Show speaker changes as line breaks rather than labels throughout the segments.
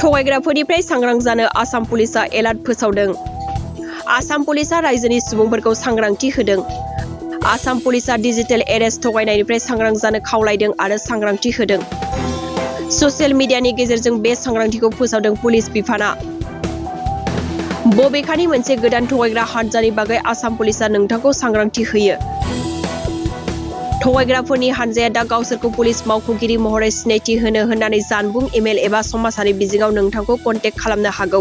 थगायग्राफोरनिफ्राय सांग्रां जानो आसाम पुलिसआ एलार्ट फोसावदों। आसाम पुलिसआ रायजोनि सुबुंफोरखौ सांग्रांथि होदों। आसाम पुलिसआ डिजिटेल एरेस्ट थगायनायनिफ्राय सांग्रां जानो खावलायदों आरो सांग्रांथि होदों। ससियेल मिडियानि गेजेरजों बे सांग्रांथिखौ फोसावदों पुलिस बिफाना। बबेखानि मोनसे गोदान थगायग्रा हानजानि बागै आसाम पुलिसआ नोंथांखौ सांग्रांथि होयो। थगायग्राफोरनि हानजाया दा गावसोरखौ पुलिस मावख'गिरि महरै सिनायथि होनो होननानै जानबुं, इमेल एबा समाजारि बिजोङाव नोंथांखौ कन्टेक्ट खालामनो हागौ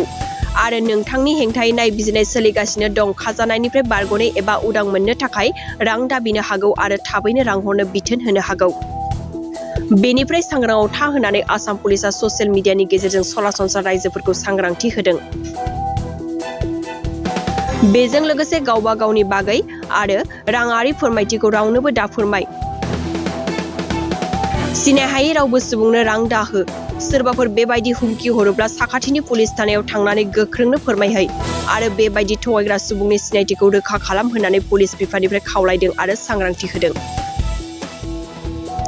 आरो नोंथांनि हेंथायै नायबिजिरनाय सोलिगासिनो दं खाजानायनिफ्राय बारग'नो एबा उदां मोननो थाखाय रां दाबिनो हागौ आरो थाबैनो रां हरनो बिथोन होनो हागौ। बेनिफ्राय सांग्राङाव था होननानै आसाम पुलिसआ ससियेल मिडियानि गेजेरजों सरासनस्रा राइजोफोरखौ सांग्रांथि होदों। बेजों लोगोसे गावबा गावनि बागै आरो राङारि फोरमायथिखौ रावनोबो दाफोरमाय। सिनायहायै रावबो सुबुंनो रां दाहो। सोरबाफोर बेबायदि हुमखि हरोब्ला साखाथिनि पुलिस थानायाव थांनानै गोख्रोंनो फोरमायहै आरो बेबायदि थगायग्रा सुबुंनि सिनायथिखौ रोखा खालाम होननानै पुलिस बिफाननिफ्राय खावलायदों आरो सांग्रांथि होदों।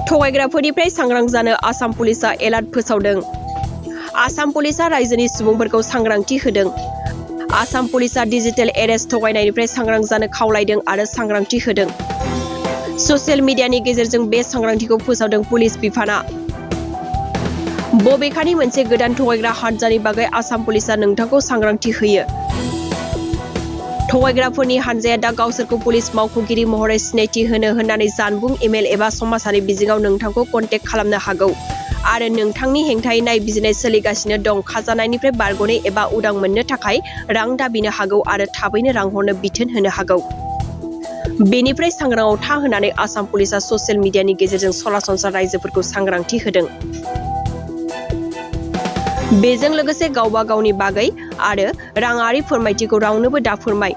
थगायग्राफोरनिफ्राय सांग्रां जानो आसाम पुलिसआ एलार्ट फोसावदों। आसाम पुलिसआ रायजोनि सुबुंफोरखौ सांग्रांथि होदों। आसाम पुलिसआ डिजिटेल एरेस्ट थगायनायनिफ्राय सांग्रां जानो खावलायदों आरो सांग्रांथि होदों। ससियेल मिडियानि गेजेरजों बे सांग्रांथिखौ फोसावदों पुलिस बिफाना। बबेखानि मोनसे गोदान थगायग्रा हानजानि बागै आसाम पुलिसआ नोंथांखौ सांग्रांथि होयो। थगायग्राफोरनि हानजाया दा गावसोरखौ पुलिस मावख'गिरि महरै सिनायथि होनो होननानै जानबुं, इमेल एबा समाजारि बिजोङाव नोंथांखौ कन्टेक्ट खालामनो हागौ आरो नोंथांनि हेंथायै नायबिजिरनाय सोलिगासिनो दं खाजानायनिफ्राय बारग'नो एबा उदां मोननो थाखाय रां दाबिनो हागौ आरो थाबैनो रां हरनो बिथोन होनो हागौ। बेनिफ्राय सांग्राङाव था होननानै आसाम पुलिसआ ससियेल मिडियानि गेजेरजों सरासनस्रा राइजोफोरखौ सांग्रांथि होदों। बेजों लोगोसे गावबा गावनि बागै आरो राङारि फोरमायथिखौ रावनोबो दाफोरमाय।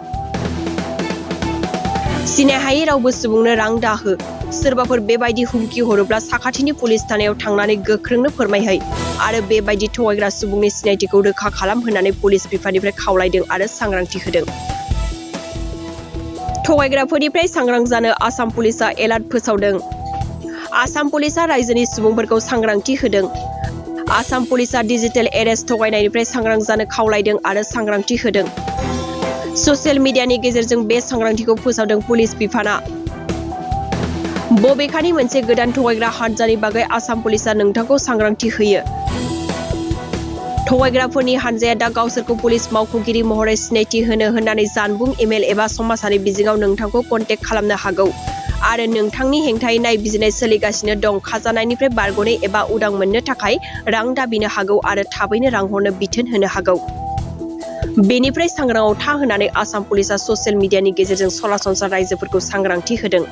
सिनायहायै रावबो सुबुंनो रां दाहो। सोरबाफोर बेबायदि हुमखि हरोब्ला साखाथिनि पुलिस थानायाव थांनानै गोख्रोंनो फोरमायहै आरो बेबायदि थगायग्रा सुबुंनि सिनायथिखौ रोखा खालाम होननानै पुलिस बिफाननिफ्राय खावलायदों आरो सांग्रांथि होदों। थगायग्राफोरनिफ्राय सांग्रां जानो आसाम पुलिसआ एलार्ट फोसावदों। आसाम पुलिसआ रायजोनि सुबुंफोरखौ सांग्रांथि होदों। आसाम पुलिसआ डिजिटेल एरेस्ट थगायनायनिफ्राय सांग्रां जानो खावलायदों आरो सांग्रांथि होदों। ससियेल मिडियानि गेजेरजों बे सांग्रांथिखौ फोसावदों पुलिस बिफाना। बबेखानि मोनसे गोदान थगायग्रा हानजानि बागै आसाम पुलिसआ नोंथांखौ सांग्रांथि होयो। थगायग्राफोरनि हानजाया दा गावसोरखौ पुलिस मावख'गिरि महरै सिनायथि होनो होननानै जानबुं, इमेल एबा समाजारि बिजोङाव नोंथांखौ कन्टेक्ट खालामनो हागौ आरो नोंथांनि हेंथायै नायबिजिरनाय सोलिगासिनो दं खाजानायनिफ्राय बारग'नो एबा उदां मोननो थाखाय रां दाबिनो हागौ आरो थाबैनो रां हरनो बिथोन होनो हागौ। बेनिफ्राय सांग्राङाव था होननानै आसाम पुलिसआ ससियेल मिडियानि गेजेरजों सरासनस्रा राइजोफोरखौ सांग्रांथि होदों।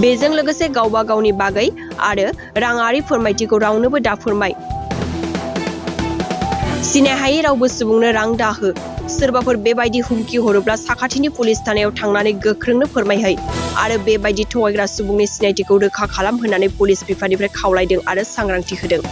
बेजों लोगोसे गावबा गावनि बागै आरो राङारि फोरमायथिखौ रावनोबो दाफोरमाय। सिनायहायै रावबो सुबुंनो रां दाहो। सोरबाफोर बेबायदि हुमखि हरोब्ला साखाथिनि पुलिस थानायाव थांनानै गोख्रोंनो फोरमायहै आरो बेबायदि थगायग्रा सुबुंनि सिनायथिखौ रोखा खालाम होननानै पुलिस बिफाननिफ्राय खावलायदों आरो सांग्रांथि होदों।